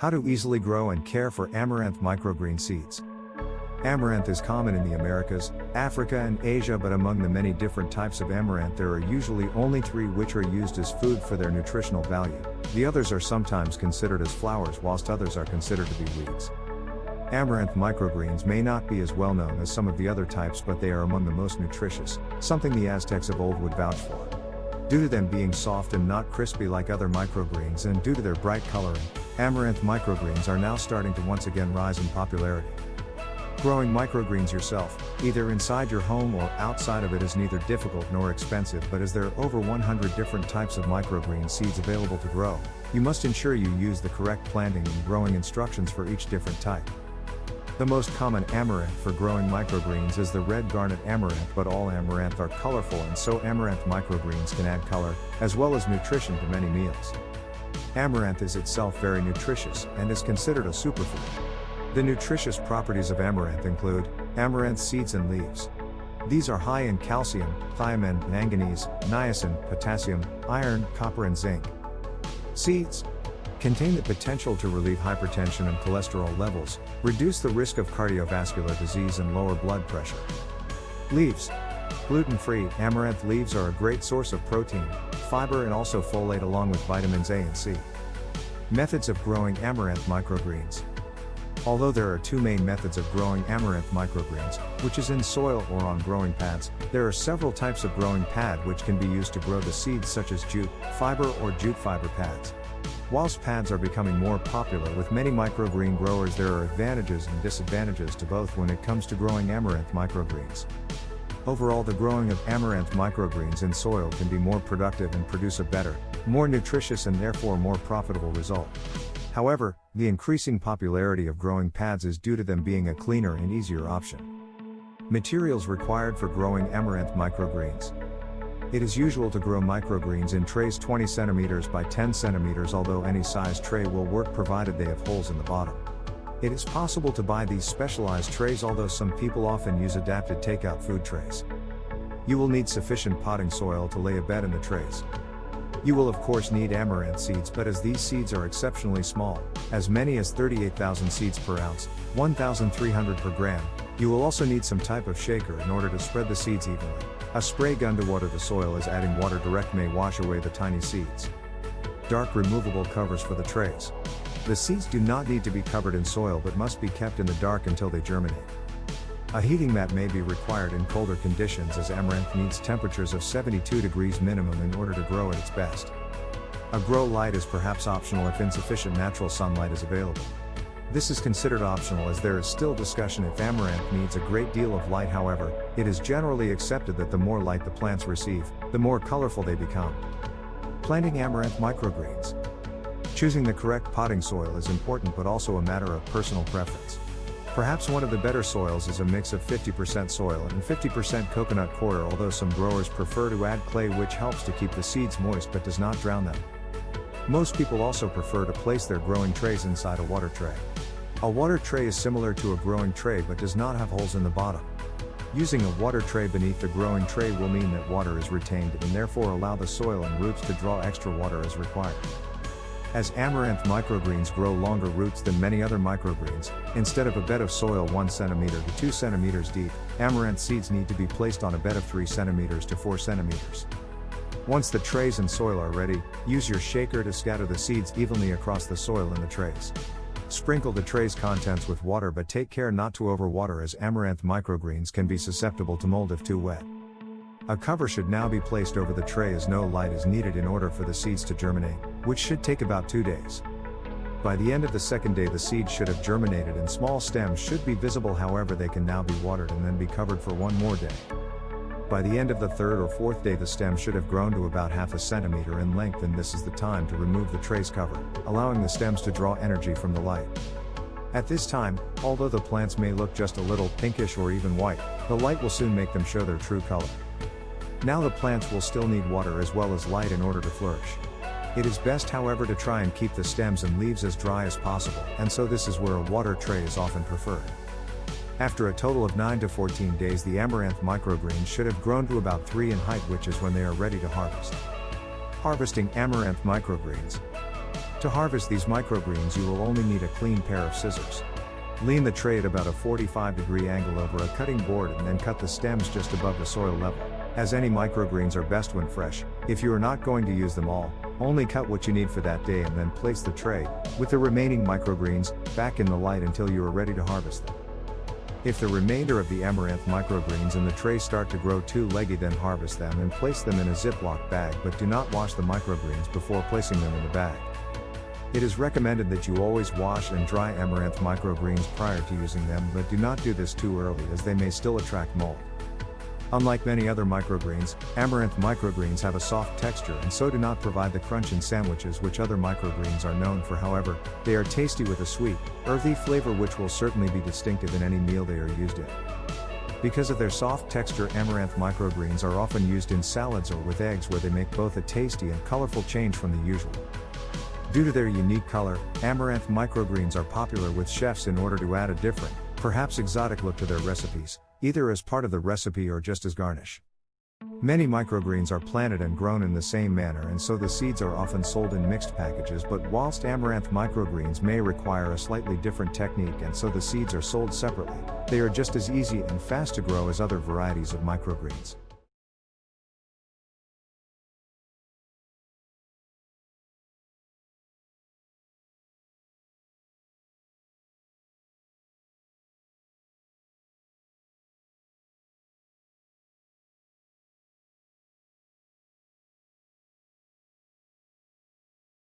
How to easily grow and care for amaranth microgreen seeds. Amaranth is common in the Americas, Africa and Asia, but among the many different types of amaranth there are usually only 3 which are used as food for their nutritional value. The others are sometimes considered as flowers whilst others are considered to be weeds. Amaranth microgreens may not be as well known as some of the other types, but they are among the most nutritious, something the Aztecs of old would vouch for. Due to them being soft and not crispy like other microgreens and due to their bright coloring, amaranth microgreens are now starting to once again rise in popularity. Growing microgreens yourself, either inside your home or outside of it, is neither difficult nor expensive, but as there are over 100 different types of microgreen seeds available to grow, you must ensure you use the correct planting and growing instructions for each different type. The most common amaranth for growing microgreens is the red garnet amaranth, but all amaranth are colorful, and so amaranth microgreens can add color, as well as nutrition to many meals. Amaranth is itself very nutritious, and is considered a superfood. The nutritious properties of amaranth include amaranth seeds and leaves. These are high in calcium, thiamine, manganese, niacin, potassium, iron, copper and zinc. Seeds contain the potential to relieve hypertension and cholesterol levels, reduce the risk of cardiovascular disease and lower blood pressure. Leaves. Gluten-free, amaranth leaves are a great source of protein, fiber and also folate along with vitamins A and C. Methods of growing amaranth microgreens. Although there are 2 main methods of growing amaranth microgreens, which is in soil or on growing pads, there are several types of growing pad which can be used to grow the seeds, such as jute, fiber or jute fiber pads. Whilst pads are becoming more popular with many microgreen growers, there are advantages and disadvantages to both when it comes to growing amaranth microgreens. Overall, the growing of amaranth microgreens in soil can be more productive and produce a better, more nutritious and therefore more profitable result. However, the increasing popularity of growing pads is due to them being a cleaner and easier option. Materials required for growing amaranth microgreens. It is usual to grow microgreens in trays 20 cm by 10 cm, although any size tray will work provided they have holes in the bottom. It is possible to buy these specialized trays, although some people often use adapted takeout food trays. You will need sufficient potting soil to lay a bed in the trays. You will of course need amaranth seeds, but as these seeds are exceptionally small, as many as 38,000 seeds per ounce, 1,300 per gram, you will also need some type of shaker in order to spread the seeds evenly. A spray gun to water the soil, as adding water direct may wash away the tiny seeds. Dark removable covers for the trays. The seeds do not need to be covered in soil but must be kept in the dark until they germinate. A heating mat may be required in colder conditions, as amaranth needs temperatures of 72 degrees minimum in order to grow at its best. A grow light is perhaps optional if insufficient natural sunlight is available. This is considered optional, as there is still discussion if amaranth needs a great deal of light. However, it is generally accepted that the more light the plants receive, the more colorful they become. Planting amaranth microgreens. Choosing the correct potting soil is important, but also a matter of personal preference. Perhaps one of the better soils is a mix of 50% soil and 50% coconut coir, although some growers prefer to add clay, which helps to keep the seeds moist but does not drown them. Most people also prefer to place their growing trays inside a water tray. A water tray is similar to a growing tray but does not have holes in the bottom. Using a water tray beneath the growing tray will mean that water is retained and therefore allow the soil and roots to draw extra water as required. As amaranth microgreens grow longer roots than many other microgreens, instead of a bed of soil 1 cm to 2 cm deep, amaranth seeds need to be placed on a bed of 3 cm to 4 cm. Once the trays and soil are ready, use your shaker to scatter the seeds evenly across the soil in the trays. Sprinkle the tray's contents with water, but take care not to overwater, as amaranth microgreens can be susceptible to mold if too wet. A cover should now be placed over the tray, as no light is needed in order for the seeds to germinate, which should take about 2 days. By the end of the 2nd day the seeds should have germinated and small stems should be visible. However, they can now be watered and then be covered for 1 more day. By the end of the 3rd or 4th day the stem should have grown to about half a centimeter in length, and this is the time to remove the tray's cover, allowing the stems to draw energy from the light. At this time, although the plants may look just a little pinkish or even white, the light will soon make them show their true color. Now the plants will still need water as well as light in order to flourish. It is best, however, to try and keep the stems and leaves as dry as possible, and so this is where a water tray is often preferred. After a total of 9 to 14 days the amaranth microgreens should have grown to about 3 in height, which is when they are ready to harvest. Harvesting amaranth microgreens. To harvest these microgreens you will only need a clean pair of scissors. Lean the tray at about a 45-degree angle over a cutting board and then cut the stems just above the soil level. As any microgreens are best when fresh, if you are not going to use them all, only cut what you need for that day and then place the tray, with the remaining microgreens, back in the light until you are ready to harvest them. If the remainder of the Amaranth microgreens in the tray start to grow too leggy, then harvest them and place them in a Ziploc bag, but do not wash the microgreens before placing them in the bag. It is recommended that you always wash and dry Amaranth microgreens prior to using them, but do not do this too early as they may still attract mold. Unlike many other microgreens, Amaranth microgreens have a soft texture and so do not provide the crunch in sandwiches which other microgreens are known for. However, they are tasty with a sweet, earthy flavor which will certainly be distinctive in any meal they are used in. Because of their soft texture, Amaranth microgreens are often used in salads or with eggs, where they make both a tasty and colorful change from the usual. Due to their unique color, Amaranth microgreens are popular with chefs in order to add a different, perhaps exotic look to their recipes, either as part of the recipe or just as garnish. Many microgreens are planted and grown in the same manner, and so the seeds are often sold in mixed packages, but whilst Amaranth microgreens may require a slightly different technique and so the seeds are sold separately, they are just as easy and fast to grow as other varieties of microgreens.